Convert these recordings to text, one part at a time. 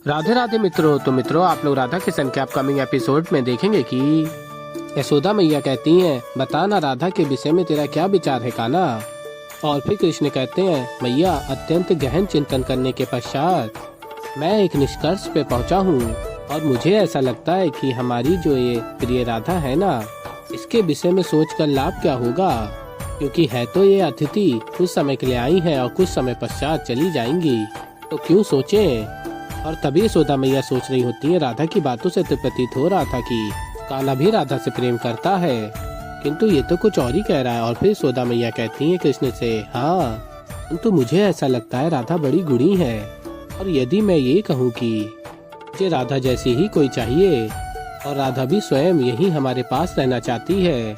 राधे राधे मित्रों। तो मित्रों, आप लोग राधा किशन के अपकमिंग एपिसोड में देखेंगे कि यशोदा मैया कहती हैं, बता ना राधा के विषय में तेरा क्या विचार है कान्हा। और फिर कृष्ण कहते हैं, मैया अत्यंत गहन चिंतन करने के पश्चात मैं एक निष्कर्ष पे पहुंचा हूँ और मुझे ऐसा लगता है कि हमारी जो ये प्रिय राधा है ना, इसके विषय में सोचकर लाभ क्या होगा, क्योंकि है तो ये अतिथि कुछ समय के लिए आई है और कुछ समय पश्चात चली जाएंगी, तो क्यों सोचें। और तभी यशोदा मैया सोच रही होती है। राधा की बातों से तो प्रतीत हो रहा था कि कान्हा भी राधा से प्रेम करता है, किंतु ये तो कुछ और ही कह रहा है। और फिर यशोदा मैया कहती है कृष्ण से, हाँ किंतु मुझे ऐसा लगता है राधा बड़ी गुणी है, और यदि मैं ये कहूँ कि मुझे राधा जैसी ही कोई चाहिए और राधा भी स्वयं यही हमारे पास रहना चाहती है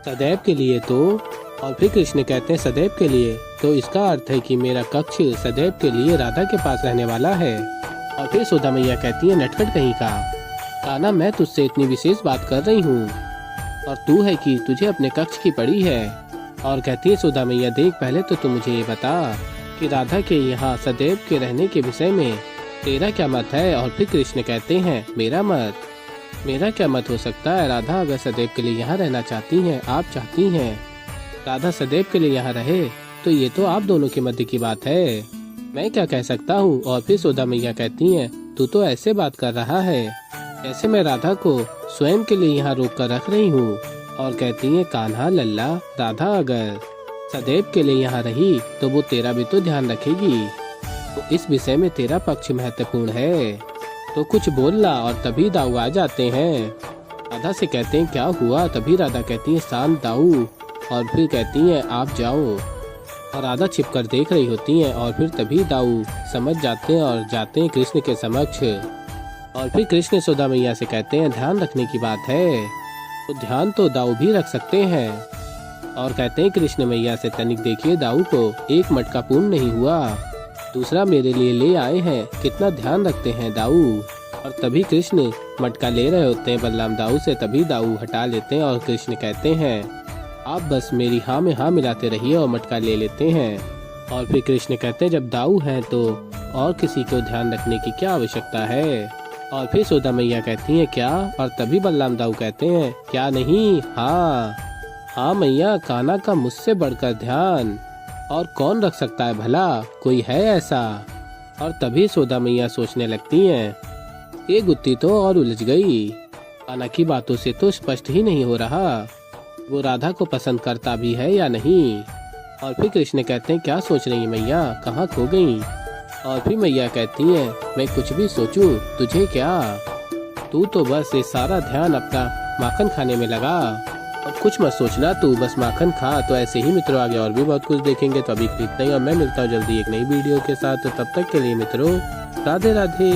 सदैव के लिए, तो और फिर कृष्ण कहते हैं सदैव के लिए, तो इसका अर्थ है कि मेरा कक्ष सदैव के लिए राधा के पास रहने वाला है। और फिर यशोदा मैया कहती है, नटखट कहीं का कान्हा, मैं तुझसे इतनी विशेष बात कर रही हूँ और तू है कि तुझे अपने कक्ष की पड़ी है। और कहती है यशोदा मैया, देख पहले तो तू मुझे ये बता कि राधा के यहाँ सदैव के रहने के विषय में तेरा क्या मत है। और फिर कृष्ण कहते हैं, मेरा क्या मत हो सकता है। राधा अगर सदैव के लिए यहाँ रहना चाहती हैं, आप चाहती हैं राधा सदैव के लिए यहाँ रहे, तो ये तो आप दोनों के मध्य की बात है, मैं क्या कह सकता हूँ। और फिर यशोदा मैया कहती हैं, तू तो ऐसे बात कर रहा है जैसे मैं राधा को स्वयं के लिए यहाँ रोक कर रख रही हूँ। और कहती है, कान्हा लल्ला, राधा अगर सदैव के लिए यहाँ रही तो वो तेरा भी तो ध्यान रखेगी, तो इस विषय में तेरा पक्ष महत्वपूर्ण है, तो कुछ बोलना। और तभी दाऊ आ जाते हैं। राधा से कहते हैं, क्या हुआ। तभी राधा कहती है, शांत दाऊ। और फिर कहती हैं, आप जाओ। और राधा छिपकर देख रही होती हैं। और फिर तभी दाऊ समझ जाते हैं और जाते हैं कृष्ण के समक्ष। और फिर कृष्ण यशोदा मैया से कहते हैं, ध्यान रखने की बात है तो ध्यान तो दाऊ भी रख सकते हैं। और कहते हैं कृष्ण मैया से, तनिक देखिए दाऊ को एक मटका पूर्ण नहीं हुआ, दूसरा मेरे लिए ले आए हैं, कितना ध्यान रखते हैं दाऊ। और तभी कृष्ण मटका ले रहे होते हैं बलराम दाऊ से, तभी दाऊ हटा लेते हैं। और कृष्ण कहते हैं, आप बस मेरी हाँ में हाँ मिलाते रहिए, और मटका ले लेते हैं। और फिर कृष्ण कहते हैं, जब दाऊ हैं तो और किसी को ध्यान रखने की क्या आवश्यकता है। और फिर यशोदा मैया कहती हैं, क्या। और तभी बलराम दाऊ कहते हैं, क्या नहीं, हाँ मैया, कान्हा का मुझसे बढ़कर ध्यान और कौन रख सकता है भला, कोई है ऐसा। और तभी यशोदा मैया सोचने लगती हैं, ये गुत्ती तो और उलझ गई, कान्हा की बातों से तो स्पष्ट ही नहीं हो रहा वो राधा को पसंद करता भी है या नहीं। और फिर कृष्ण कहते हैं, क्या सोच रही है मैया, कहाँ खो गई। और फिर मैया कहती हैं, मैं कुछ भी सोचूं तुझे क्या, तू तो बस ये सारा ध्यान अपना माखन खाने में लगा और कुछ मत सोचना, तू बस माखन खा। तो ऐसे ही मित्रों आगे और भी बहुत कुछ देखेंगे, तो अभी इतना ही, और मैं मिलता हूँ जल्दी एक नई वीडियो के साथ। तब तक के लिए मित्रों, राधे राधे।